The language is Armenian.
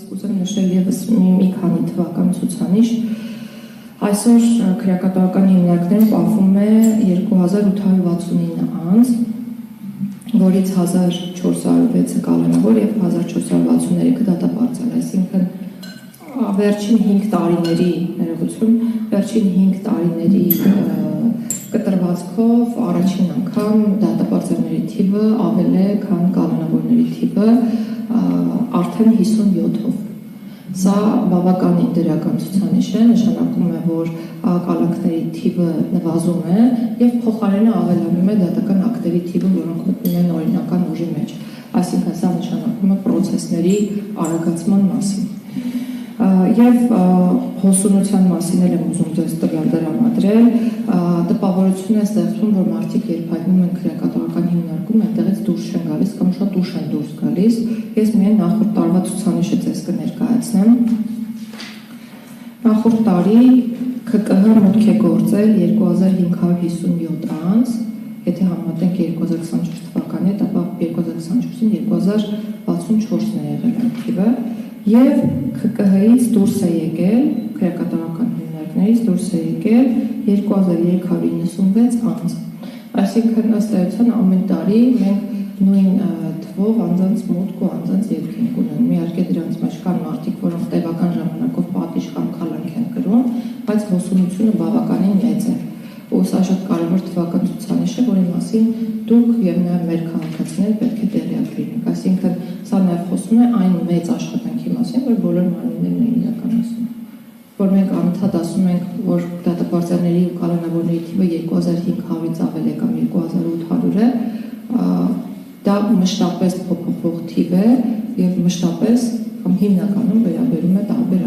կուզեմ նշել ևս մի քանի թվական ցուցանիշ։ Այսօր քրեակատվական հիմնարկներում պահվում է 2869 անձ, որից 1406-ը կալանավոր եւ 1463-ը դատապարտել, այսինքն վերջին 5 տարիների ներողություն, վերջին 5 տարիների կտրվածքով առաջին անգամ դատապարտողների թիվը ավել է, քան կալանավորների թիվը, արդեն 57-ով։ Սա բավականին դրական ցուցանիշ է, նշանակում է, որ կալանքների թիվը նվազում է եւ փոխարենը ավելանում է դատական ակտերի թիվը, որոնք մտնում են օրինական ուժի մեջ։ Այսինքն սա նշանակում է պրոցեսների արագացման մասին։ Եվ հոսունության մասին եմ ուզում ձեզ տվյալ դրամադրել, տպավորություն է ստեղծում, որ մարդիկ երբ հայտնում են քրեակատվական հիմնարկում, այդտեղից դուրս չեն գալիս կամ շատ ուշ են դուրս գալիս։ Ես միայն նախորդ տարվա ցուցանիշը ձեզ կներկայացնեմ։ Նախորդ տարի ՔԿՀ մուտք է գործել 2557 անձ, եթե համեմատենք 2024 թվականի հետ, ապա 2024-ին 2064-ն է եղել այդ թիվը, եւ ՔԿՀ-ից դուրս է եկել, քրեակատվական հիմնարկներից դուրս է եկել 2396 անձ։ Այսինքն ըստ էության ամեն տարի մենք նույն թվով անձանց մուտք ու անձանց ելք ենք ունենում։ Իհարկե դրանց մեջ կան մարդիկ, որոնք տևական ժամանակով պատիժ կամ քալանք են կրում, բայց հոսունությունը բավականին մեծ է։ Ու սա շատ կարևոր թվական ցուցանիշ է, որի մասին դուք եւ նաեւ մեր քաղաքացիները պետք է տեղյակ լինեք։ Այսինքն սա նաեւ խոսում է այն մեծ աշխատանքի մասին, որ բոլոր մարմիններն են իրականացնում։ Որ մենք անընդհատ ասում ենք, որ դատապարտողների ու կալանավորների թիվը 2500-ից ավել է կամ 2800 է, դա մշտապես փոփոխվող թիվ է եւ մշտապես կամ հիմնականում վերաբերում է տարբեր